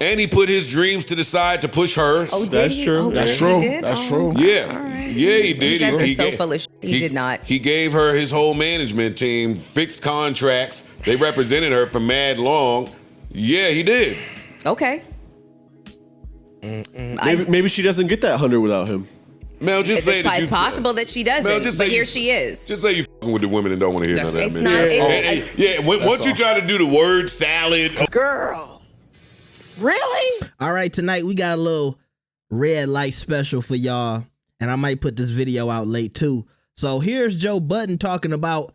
And he put his dreams to the side to push hers. Oh, That's true. That's true. That's true. Yeah. All right. Yeah, he did. You guys are He so gave- full of shit. He did not. He gave her his whole management team, fixed contracts. They represented her for mad long. Yeah, he did. Okay. Maybe she doesn't get that 100 without him. Mel, just say that It's possible that she doesn't, Mel, just but say here you- she is. Just say you fucking with the women and don't want to hear none of that. It's man. not- Once you try to do the word salad. Girl. Really? All right, tonight we got a little red light special for y'all, and I might put this video out late too. So here's Joe Budden talking about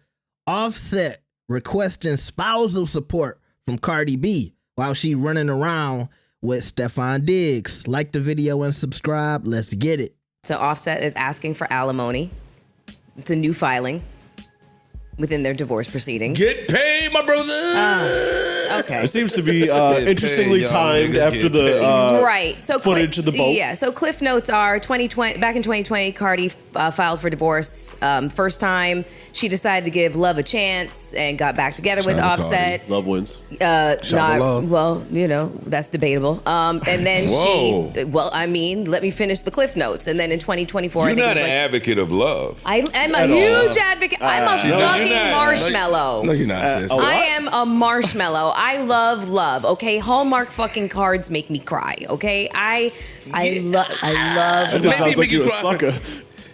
Offset requesting spousal support from Cardi B while she running around with Stefon Diggs. Like the video and subscribe. Let's get it. So Offset is asking for alimony. It's a new filing within their divorce proceedings. Get paid, my brother. Okay. It seems to be interestingly timed after the right. So footage of the boat. Yeah. So cliff notes are 2020. Back in 2020, Cardi filed for divorce. First time she decided to give love a chance and got back together with Offset. Cardi. Love wins. love. Well, that's debatable. And then Whoa. let me finish the cliff notes. And then in 2024, You're not an advocate of love. I'm a huge advocate. I'm a fucking not. marshmallow. No, you're not, sis. I am a marshmallow. I love love. Okay, Hallmark fucking cards make me cry. Okay, I love. That just sounds like you're a sucker.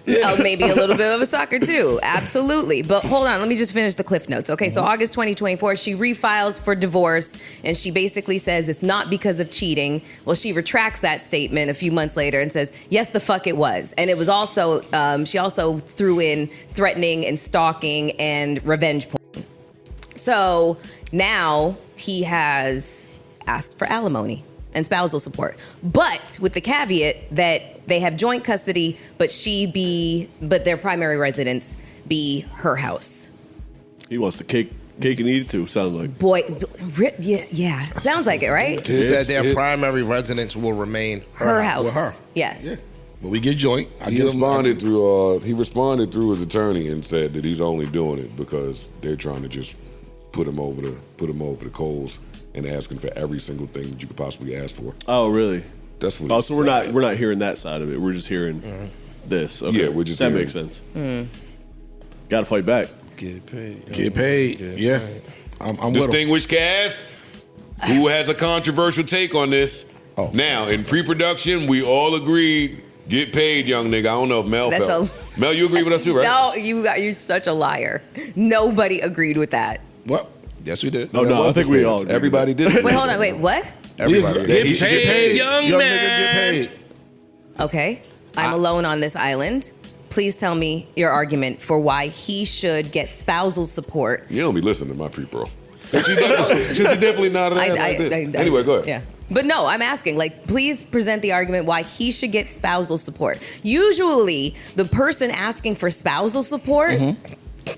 Maybe a little bit of a sucker too. Absolutely. But hold on, let me just finish the cliff notes. Okay, so August 2024, she refiles for divorce, and she basically says it's not because of cheating. Well, she retracts that statement a few months later and says, yes, the fuck it was. And it was also, she also threw in threatening and stalking and revenge porn. So now he has asked for alimony and spousal support, but with the caveat that they have joint custody, but their primary residence be her house. He wants the cake and eat it too, sounds like. Boy, yeah, sounds like it, right? He said their primary residence will remain Her house. With her. Yes. Yeah. But we get joint. He responded through his attorney and said that he's only doing it because they're trying to just put him over the coals and asking for every single thing that you could possibly ask for. Oh, really? That's what. Oh, so we're not hearing that side of it. We're just hearing this. Okay. Yeah, we're just that hearing makes sense. Got to fight back. Get paid. Yeah. I'm with him. Distinguished cast, who has a controversial take on this? Oh. Now, in pre-production, we all agreed, get paid, young nigga. I don't know if Mel felt. Mel, you agree with us too, right? No, you're such a liar. Nobody agreed with that. What? Yes, we did. No, I think we all agree. Everybody did. Wait, hold on. Wait, what? Everybody. Get He should paid, get paid. young Young man. nigga get paid. Okay. I'm alone on this island. Please tell me your argument for why he should get spousal support. You don't be listening to my pre-pro. She's definitely not like this. Anyway, go ahead. Yeah. But no, I'm asking, please present the argument why he should get spousal support. Usually, the person asking for spousal support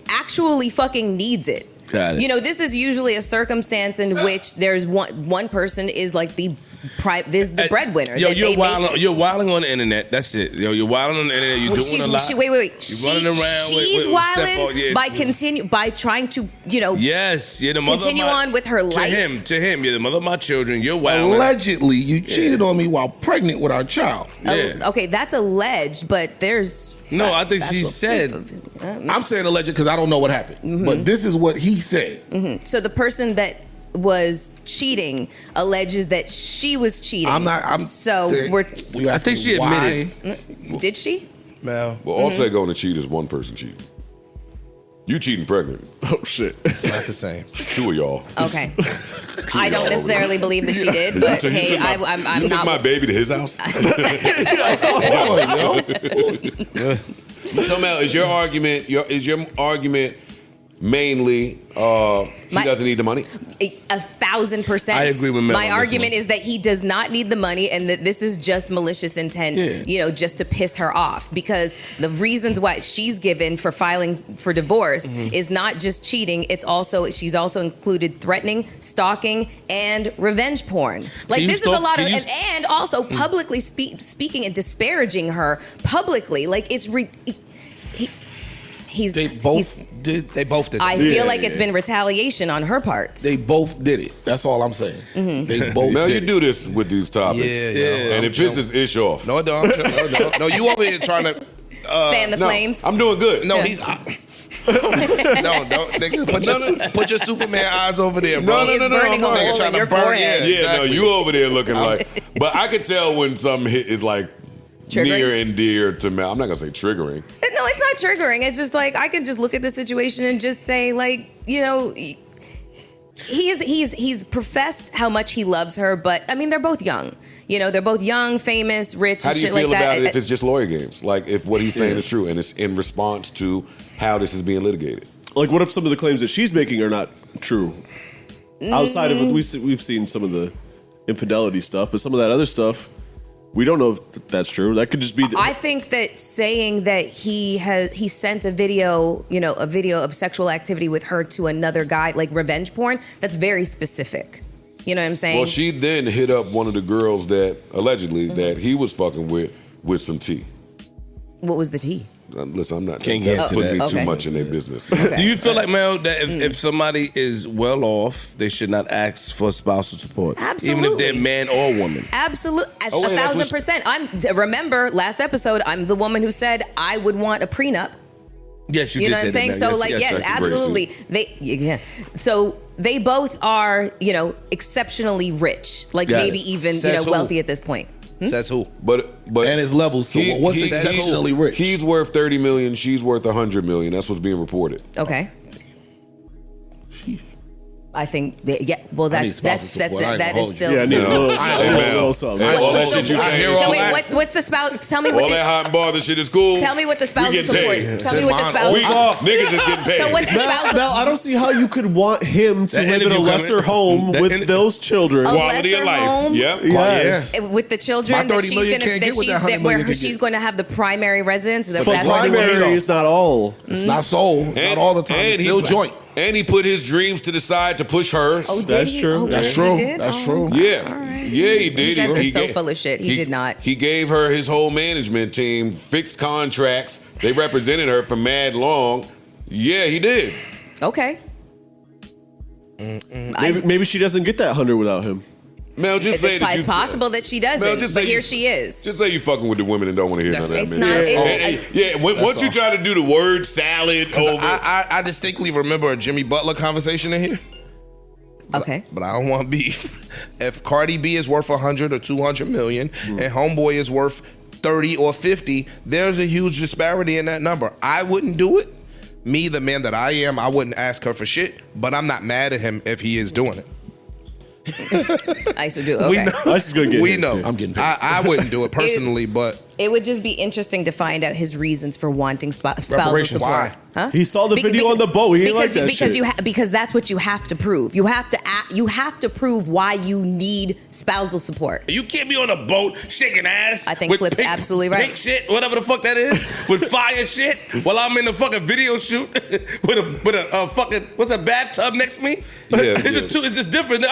actually fucking needs it. Got it. This is usually a circumstance in which there's one person is like the breadwinner. Yo, you're wilding on the internet. That's it. Yo, you're wilding on the internet. You're doing a lot. Wait. You're running around She's with wilding by trying to, Yes, you're the mother continue of my, on with her life. To him, you're the mother of my children. You're wilding. Allegedly, you cheated on me while pregnant with our child. Yeah. Okay, that's alleged, but there's... No, I think she said... I'm saying alleged because I don't know what happened. But this is what he said. So the person that was cheating alleges that she was cheating. I think she admitted. Did she? Well, Offset going to cheat is one person cheating. You cheating pregnant. Oh, shit. It's not the same. Two of y'all. Okay. I don't necessarily believe that she did, but hey, I'm you not... took my baby to his house? So Mel, is your argument mainly he doesn't need the money? 1,000%. I agree with Mel My on this argument one. is that he does not need the money and that this is just malicious intent, just to piss her off. Because the reasons why she's given for filing for divorce is not just cheating, she's also included threatening, stalking, and revenge porn. This is a lot of, and also publicly speaking and disparaging her publicly. They both did. They both did. I feel like it's been retaliation on her part. They both did it. That's all I'm saying. Mm-hmm. They both. Now did you do this with these topics, and it pisses Ish off. No, no, you over here trying to fan the flames. I'm doing good. No, he's. No, nigga, put your Superman eyes over there, bro. He is burning a hole in your forehead. Yeah, exactly. No, you over there looking like. But I could tell when something is like triggering? Near and dear to me. I'm not gonna say triggering. No, it's not triggering. It's just like I can just look at the situation and just say, like, you know, he's professed how much he loves her, but I mean, they're both young. You know, they're both young, famous, rich, and shit like that. How do you feel about it if it's just lawyer games? Like, if what he's saying is true and it's in response to how this is being litigated? Like, what if some of the claims that she's making are not true? Outside of it, we've seen some of the infidelity stuff, but some of that other stuff, we don't know if that's true. That could just be. I think that saying that he sent a video of sexual activity with her to another guy, like revenge porn, that's very specific. You know what I'm saying? Well, she then hit up one of the girls that allegedly that he was fucking with some tea. What was the tea? Listen, I'm not. Can't get that's to putting that. me too much in their business. Okay. Do you feel like, Mel, that if somebody is well off, they should not ask for spousal support? Absolutely. Even if they're man or woman? Absolutely. 1,000%. Remember, last episode, I'm the woman who said I would want a prenup. Yes, you know what I'm saying? So, yes, absolutely. So they both are, exceptionally rich. Like maybe even, wealthy at this point. Says who? But and his levels to what's exceptionally rich. He's worth $30 million. She's worth $100 million. That's what's being reported. Okay. I think that, that is still. Yeah, I need a little something. All that shit you saying. So wait, what's the spouse? Tell me what. All that hot and bothered shit is cool. Tell me what the spousal support. Tell me what the spousal support. Niggas is getting paid. So what's the spousal? Now, I don't see how you could want him to live in a lesser home with those children. Quality of life. Yep. Yes. With the children that she's going to have the primary residence. But primary is not all. It's not sole. It's not all the time. It's still joint. And he put his dreams to the side to push hers. Oh, that's true. That's true. That's true. Yeah. Right. Yeah, he did. You guys are so full of shit. He did not. He gave her his whole management team, fixed contracts. They represented her for mad long. Yeah, he did. Okay. Maybe she doesn't get that 100 without him. Mel, just say that it's possible that she doesn't, but here she is. Just say you fucking with the women and don't want to hear none of that. Once you try to do the word salad over. I distinctly remember a Jimmy Butler conversation in here. Okay. But I don't want beef. If Cardi B is worth 100 or 200 million and Homeboy is worth 30 or 50, there's a huge disparity in that number. I wouldn't do it. Me, the man that I am, I wouldn't ask her for shit, but I'm not mad at him if he is doing it. Ice would do it. Okay. Ice is gonna get we know. I'm getting paid. I wouldn't do it personally, but it would just be interesting to find out his reasons for wanting spousal support. Why? Huh? He saw the video on the boat. He didn't like that shit. Because that's what you have to prove. You have to prove why you need spousal support. You can't be on a boat shaking ass. I think Flip's absolutely right. Pink shit, whatever the fuck that is, with fire shit, while I'm in the fucking video shoot with a fucking what's a bathtub next to me. It's just different.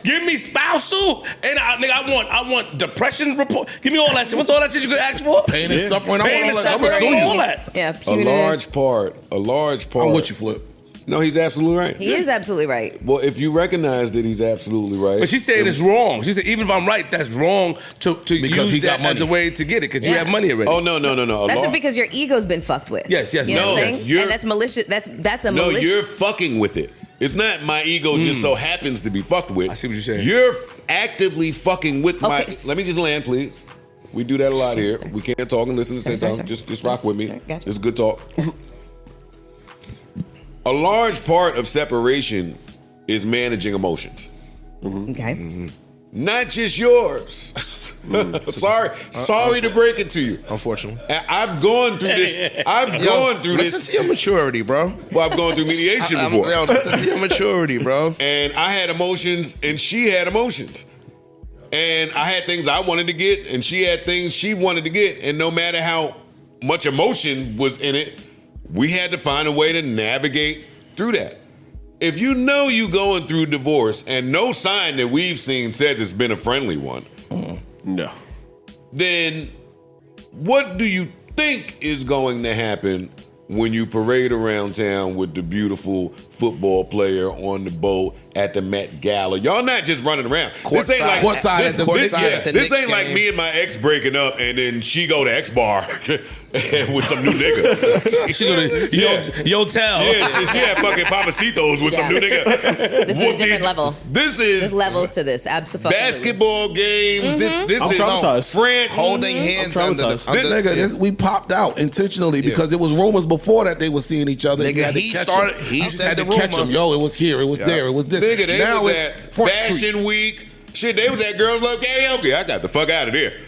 Give me spousal, and I want depression report. Give me all that shit. What's all that shit you could ask for? Pain and suffering. Pain and suffering. All that. Yeah. A large part. I'm with you, Flip. No, he's absolutely right. He is absolutely right. Well, if you recognize that he's absolutely right. But she's saying it's wrong. She said, even if I'm right, that's wrong to use that as a way to get it, because you have money already. Oh, no. That's because your ego's been fucked with. Yes. You know what I'm saying? And that's malicious. That's a malicious. No, you're fucking with it. It's not my ego just so happens to be fucked with. I see what you're saying. You're actively fucking with my... Let me just land, please. We do that a lot here. We can't talk and listen at the same time. Just rock with me. Gotcha. It's good talk. A large part of separation is managing emotions. Okay. Not just yours. Sorry to break it to you. Unfortunately. I've gone through this. Listen to your maturity, bro. Well, I've gone through mediation before. Listen to your maturity, bro. And I had emotions, and she had emotions. And I had things I wanted to get, and she had things she wanted to get. And no matter how much emotion was in it, we had to find a way to navigate through that. If you know you going through divorce and no sign that we've seen says it's been a friendly one, no, then what do you think is going to happen when you parade around town with the beautiful football player on the boat at the Met Gala. Y'all not just running around. This ain't like this ain't like me and my ex breaking up and then she go to X bar with some new nigga. She go to Yotel. Yeah, she had fucking Papacitos with some new nigga. This is a different level. There's levels to this. Absolutely. Basketball games. This I'm is traumatized. France Holding hands under We popped out intentionally because there was rumors before that they were seeing each other. Nigga, he said the rumor. Yo, it was here, it was there, it was this. Nigga, they now was it's at Front Fashion Street. Week. Shit, they was at Girls Love Karaoke. I got the fuck out of there.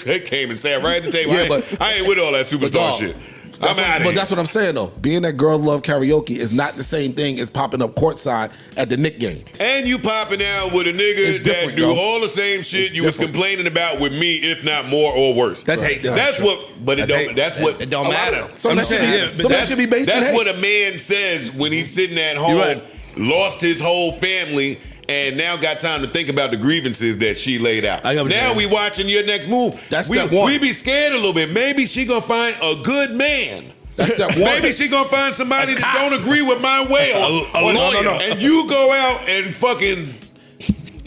They came and sat right at the table. Yeah, I ain't with all that superstar shit. I'm out of here. But that's what I'm saying though. Being at Girls Love Karaoke is not the same thing as popping up courtside at the Knicks games. And you popping out with a nigga that do all the same shit you was complaining about with me, if not more or worse. That's hate. That's what. But it don't. That's what. It don't matter. Some of that should be based in That's hate. what a man says when he's sitting at home, lost his whole family, and now got time to think about the grievances that she laid out. Now we watching your next move. That's step one. We be scared a little bit. Maybe she gonna find a good man. That's step one. Maybe she gonna find somebody that don't agree with my way. A lawyer. No. And you go out and fucking.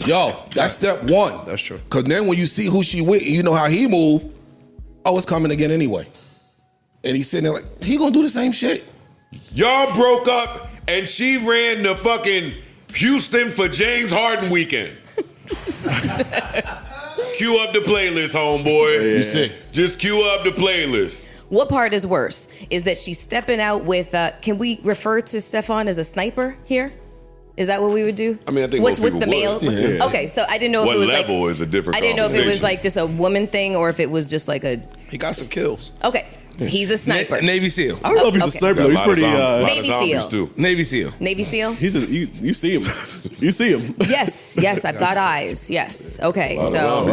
Yo, that's step one. That's true. Because then when you see who she with, and you know how he move. Oh, it's coming again anyway. And he's sitting there like, he gonna do the same shit. Y'all broke up and she ran the fucking Houston for James Harden weekend. Cue up the playlist, homeboy. You see. Just cue up the playlist. What part is worse? Is that she's stepping out with, can we refer to Stefon as a sniper here? Is that what we would do? I mean, I think what's most the people male? would. Yeah. Okay, so I didn't know if What it was level like, is a different I didn't know if it was conversation. like just a woman thing or if it was just like a. He got some kills. Okay, he's a sniper. Navy SEAL. I don't know if he's a Okay. sniper. Got a He's lot of pretty. lot Navy of zombies SEAL. too. Navy SEAL. Navy SEAL. He's you see him. You see him. Yes, I've got eyes. Yes. Okay, so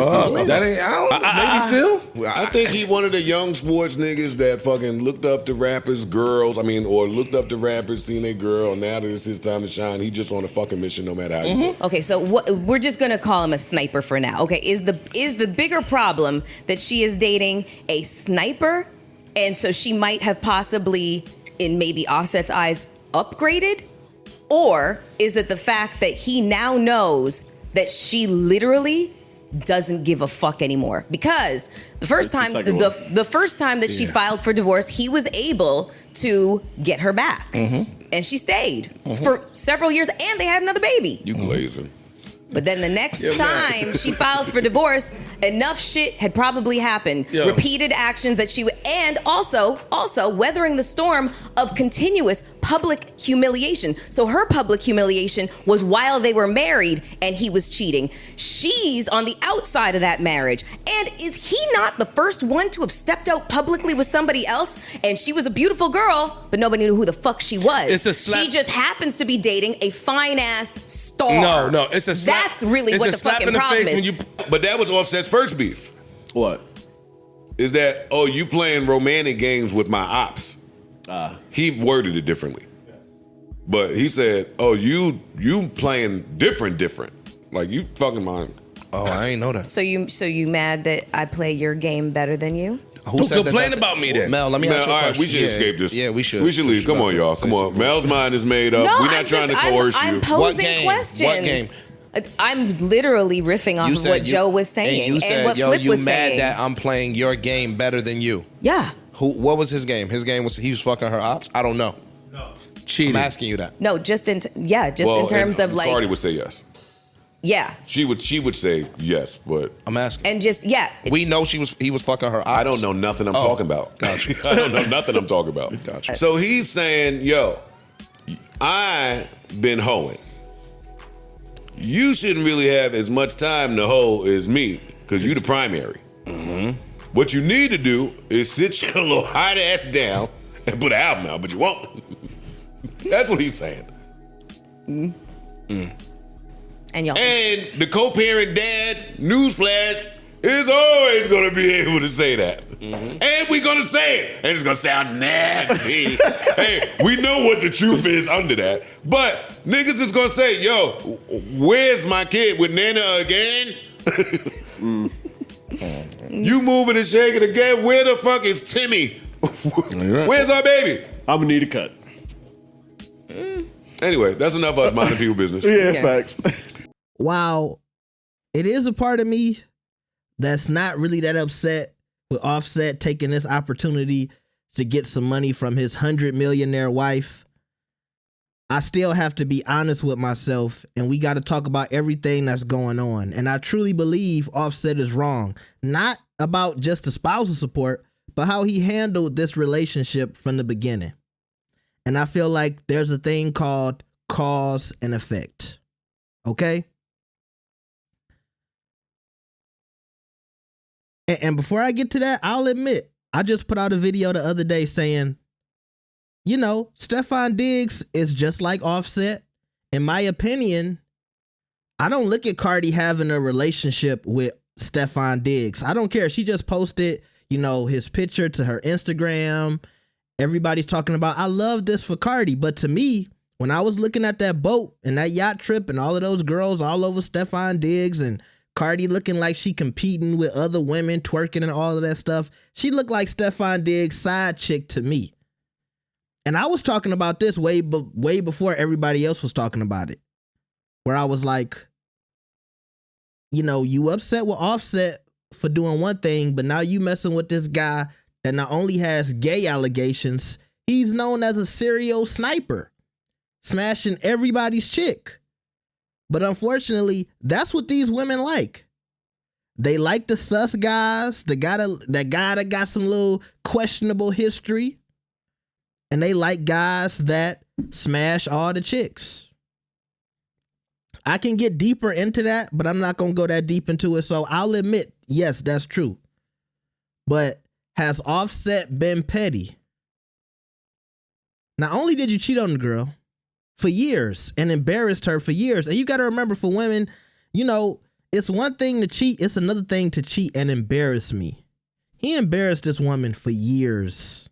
That ain't, maybe still. I think he one of the young sports niggas that fucking looked up to rappers, girls. I mean, or looked up to rappers, seen a girl. Now that it's his time to shine, he just on a fucking mission, no matter how you look. okay, so we're just gonna call him a sniper for now. Okay, is the bigger problem that she is dating a sniper, and so she might have possibly, in maybe Offset's eyes, upgraded, or is it the fact that he now knows that she literally doesn't give a fuck anymore? Because the first It's the time, second one. the first time that she filed for divorce, he was able to get her back, and she stayed for several years, and they had another baby. You glazing. But then the next time she files for divorce, enough shit had probably happened. Yo. Repeated actions that she would, and also weathering the storm of continuous public humiliation. So her public humiliation was while they were married and he was cheating. She's on the outside of that marriage. And is he not the first one to have stepped out publicly with somebody else? And she was a beautiful girl, but nobody knew who the fuck she was. It's a slap- She just happens to be dating a fine ass star. No, it's a slap. That's really it's what a the slap fucking in the problem face is. when you. But that was Offset's first beef. What? Is that, oh, you playing romantic games with my ops. He worded it differently. But he said, oh, you playing different. Like, you fucking mine. Oh, I ain't know that. So you mad that I play your game better than you? Who said that? complain That's- about me then? Mel, let me Mel, ask you a all right, question. we should escape this. Yeah, we should. We should leave. Come on, y'all. Come on. Mel's mind is made up. We're not trying to coerce I'm you. posing What game? questions. What game? I'm literally riffing off of what Joe was saying and you said, what yo, Flip you was mad saying. that I'm playing your game better than you. Yeah. What was his game? His game was he was fucking her ops? I don't know. Cheating. I'm asking you that. No, just in terms of like Cardi would say yes. yeah, She would say yes, but I'm asking. and just We know he was fucking her ops. I don't know nothing I'm talking about. Gotcha. I don't know nothing I'm talking about. Gotcha. So he's saying, yo, I been hoeing. You shouldn't really have as much time to hoe as me, because you the primary. What you need to do is sit your little hot ass down and put an album out, but you won't. That's what he's saying. and y'all. And the co-parent dad, newsflash, is always going to be able to say that. And we're going to say it. And it's going to sound nasty. Hey, we know what the truth is under that. But niggas is going to say, yo, where's my kid with Nana again? You moving and shaking again? Where the fuck is Timmy? Right. Where's our baby? I'm gonna need a cut. Anyway, that's enough of us minding people business. Yeah, Yeah. facts. While it is a part of me that's not really that upset with Offset taking this opportunity to get some money from his 100-millionaire wife, I still have to be honest with myself, and we got to talk about everything that's going on. And I truly believe Offset is wrong, not about just the spousal support, but how he handled this relationship from the beginning. And I feel like there's a thing called cause and effect. Okay? And before I get to that, I'll admit, I just put out a video the other day saying, you know, Stefon Diggs is just like Offset. In my opinion, I don't look at Cardi having a relationship with Stefon Diggs. I don't care. She just posted, you know, his picture to her Instagram. Everybody's talking about, I love this for Cardi. But to me, when I was looking at that boat and that yacht trip and all of those girls all over Stefon Diggs and Cardi looking like she competing with other women, twerking and all of that stuff, she looked like Stefon Diggs' side chick to me. And I was talking about this way before everybody else was talking about it, where I was like, you know, you upset with Offset for doing one thing, but now you messing with this guy that not only has gay allegations, he's known as a serial sniper, smashing everybody's chick. But unfortunately, that's what these women like. They like the sus guys, that guy that got some little questionable history. And they like guys that smash all the chicks. I can get deeper into that, but I'm not going to go that deep into it. So I'll admit, yes, that's true. But has Offset been petty? Not only did you cheat on the girl for years and embarrassed her for years. And you got to remember, for women, you know, it's one thing to cheat. It's another thing to cheat and embarrass me. He embarrassed this woman for years.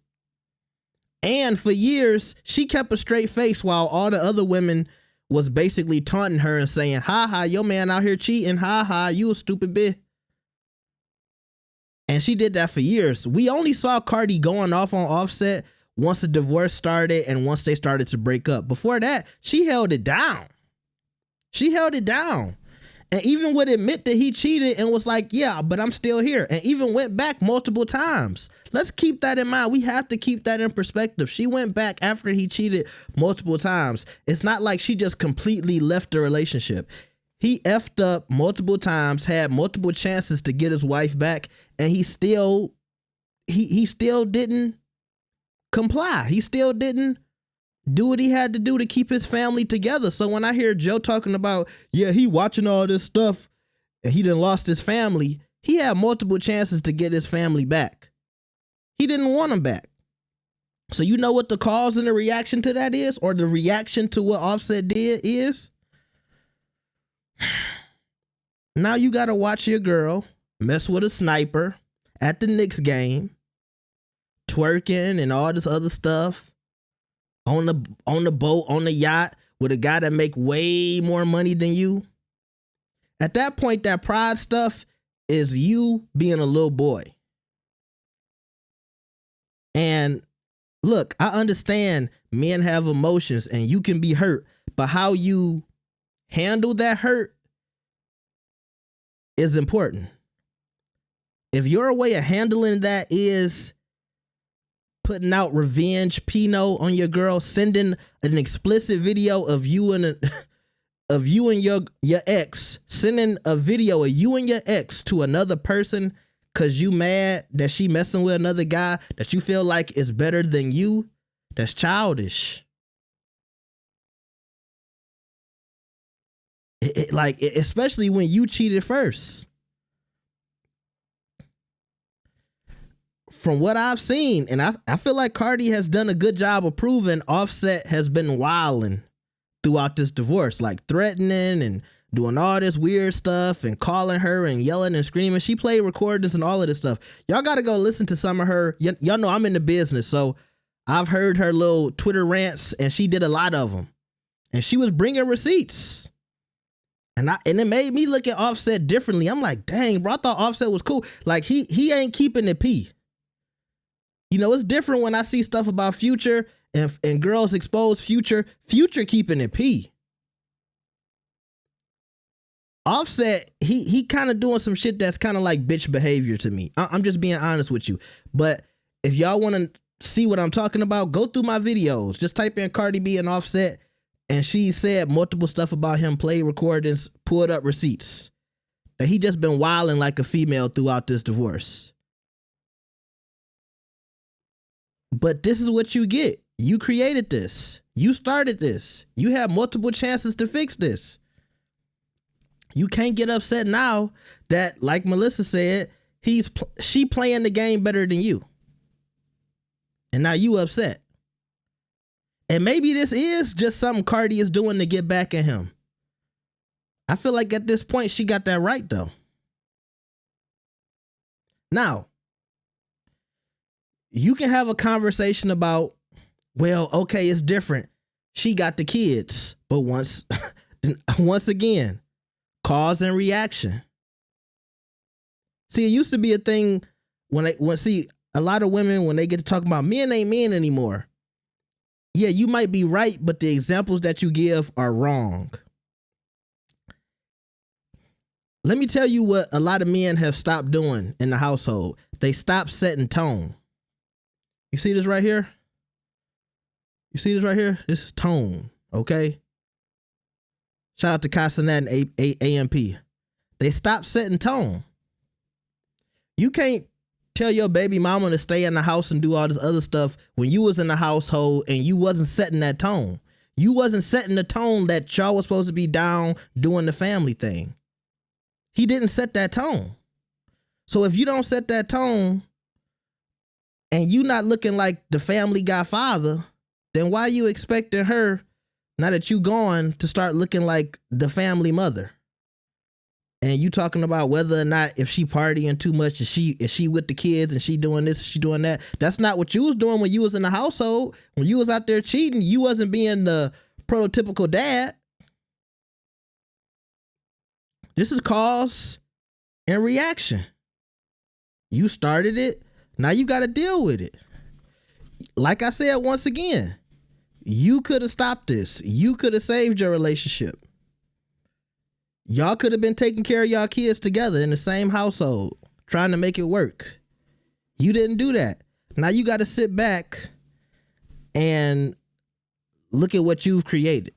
And for years, she kept a straight face while all the other women was basically taunting her and saying, ha ha, your man out here cheating. Ha ha, you a stupid bitch. And she did that for years. We only saw Cardi going off on Offset once the divorce started and once they started to break up. Before that, she held it down. She held it down. And even would admit that he cheated and was like, yeah, but I'm still here. And even went back multiple times. Let's keep that in mind. We have to keep that in perspective. She went back after he cheated multiple times. It's not like she just completely left the relationship. He effed up multiple times, had multiple chances to get his wife back, and he still didn't comply. He still didn't do what he had to do to keep his family together. So when I hear Joe talking about, yeah, he watching all this stuff and he done lost his family, he had multiple chances to get his family back. He didn't want them back. So you know what the cause and the reaction to that is, or the reaction to what Offset did is? Now you got to watch your girl mess with a sniper at the Knicks game, twerking and all this other stuff. On the boat, on the yacht, with a guy that make way more money than you. At that point, that pride stuff is you being a little boy. And look, I understand men have emotions and you can be hurt, but how you handle that hurt is important. If your way of handling that is putting out revenge Pinot on your girl, sending an explicit video of you and your ex, sending a video of you and your ex to another person because you mad that she messing with another guy that you feel like is better than you, that's childish. Especially when you cheated first. From what I've seen, and I feel like Cardi has done a good job of proving Offset has been wilding throughout this divorce, like threatening and doing all this weird stuff and calling her and yelling and screaming. She played recordings and all of this stuff. Y'all got to go listen to some of her. Y'all know I'm in the business, so I've heard her little Twitter rants, and she did a lot of them. And she was bringing receipts. And it made me look at Offset differently. I'm like, dang, bro, I thought Offset was cool. Like, he ain't keeping it P. You know, it's different when I see stuff about Future and girls expose Future keeping it P. Offset, he kind of doing some shit that's kind of like bitch behavior to me. I'm just being honest with you. But if y'all want to see what I'm talking about, go through my videos. Just type in Cardi B and Offset, and she said multiple stuff about him, play recordings, pulled up receipts. That he just been wilding like a female throughout this divorce. But this is what you get. You created this. You started this. You have multiple chances to fix this. You can't get upset now that, like Melissa said, she playing the game better than you. And now you upset. And maybe this is just something Cardi is doing to get back at him. I feel like at this point she got that right though. Now, you can have a conversation about, well, okay, it's different. She got the kids, but once again, cause and reaction. See, it used to be a thing when a lot of women, when they get to talk about men ain't men anymore. Yeah, you might be right, but the examples that you give are wrong. Let me tell you what a lot of men have stopped doing in the household. They stopped setting tone. You see this right here? You see this right here? This is tone, okay? Shout out to Castanet and AMP. They stopped setting tone. You can't tell your baby mama to stay in the house and do all this other stuff when you was in the household and you wasn't setting that tone. You wasn't setting the tone that y'all was supposed to be down doing the family thing. He didn't set that tone. So if you don't set that tone and you not looking like the family godfather, then why you expecting her, now that you gone, to start looking like the family mother? And you talking about whether or not if she partying too much, is she with the kids and she doing this, she doing that. That's not what you was doing when you was in the household. When you was out there cheating, you wasn't being the prototypical dad. This is cause and reaction. You started it. Now you got to deal with it. Like I said, once again, you could have stopped this. You could have saved your relationship. Y'all could have been taking care of y'all kids together in the same household, trying to make it work. You didn't do that. Now you got to sit back and look at what you've created.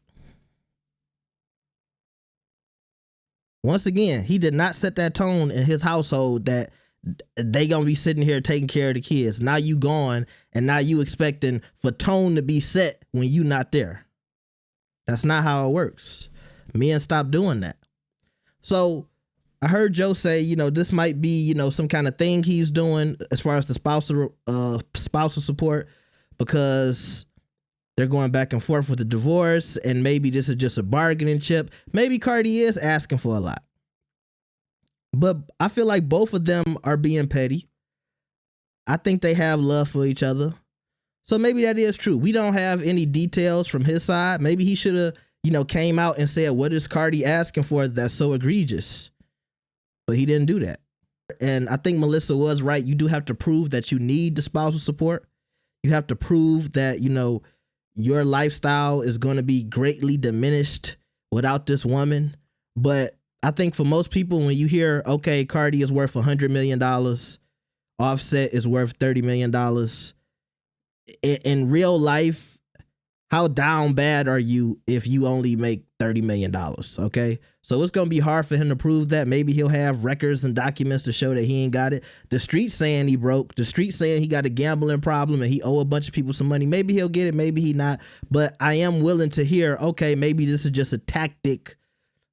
Once again, he did not set that tone in his household that they gonna be sitting here taking care of the kids. Now you gone, and now you expecting for tone to be set when you not there. That's not how it works. Men stop doing that. So I heard Joe say, you know, this might be, you know, some kind of thing he's doing as far as the spousal support, because they're going back and forth with the divorce, and maybe this is just a bargaining chip. Maybe Cardi is asking for a lot. But I feel like both of them are being petty. I think they have love for each other. So maybe that is true. We don't have any details from his side. Maybe he should have, you know, came out and said, what is Cardi asking for that's so egregious? But he didn't do that. And I think Melissa was right. You do have to prove that you need the spousal support. You have to prove that, you know, your lifestyle is going to be greatly diminished without this woman. But I think for most people, when you hear, okay, Cardi is worth $100 million, Offset is worth $30 million, in real life, how down bad are you if you only make $30 million, okay? So it's going to be hard for him to prove that. Maybe he'll have records and documents to show that he ain't got it. The street saying he broke. The street saying he got a gambling problem and he owe a bunch of people some money. Maybe he'll get it, maybe he not. But I am willing to hear, okay, maybe this is just a tactic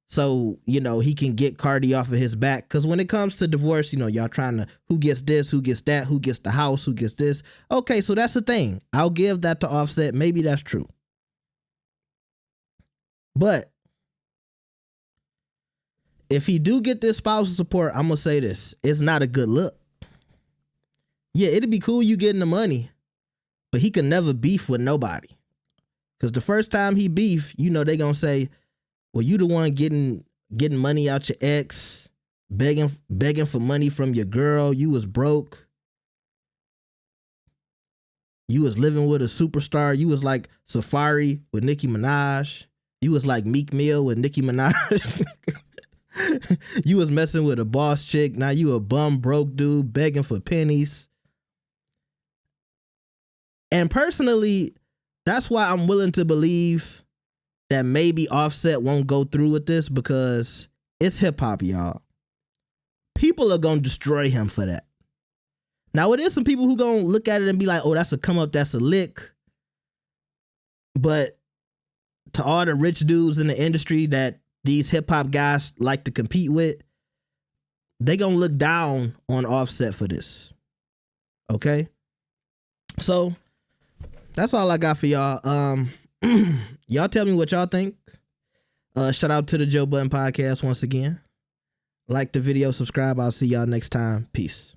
so, you know, he can get Cardi off of his back. Because when it comes to divorce, you know, y'all trying to, who gets this, who gets that, who gets the house, who gets this. Okay, so that's the thing. I'll give that to Offset. Maybe that's true. But if he do get this spousal support, I'm going to say this. It's not a good look. Yeah, it'd be cool you getting the money, but he can never beef with nobody. Because the first time he beef, you know, they going to say, well, you the one getting money out your ex, begging for money from your girl. You was broke. You was living with a superstar. You was like Safari with Nicki Minaj. You was like Meek Mill with Nicki Minaj. You was messing with a boss chick. Now you a bum broke dude begging for pennies. And personally, that's why I'm willing to believe that maybe Offset won't go through with this, because it's hip hop, y'all. People are going to destroy him for that. Now, it is some people who going to look at it and be like, oh, that's a come up, that's a lick. But to all the rich dudes in the industry that these hip hop guys like to compete with, they going to look down on Offset for this. Okay? So that's all I got for y'all. Y'all tell me what y'all think. Shout out to the Joe Budden Podcast once again. Like the video, subscribe. I'll see y'all next time. Peace.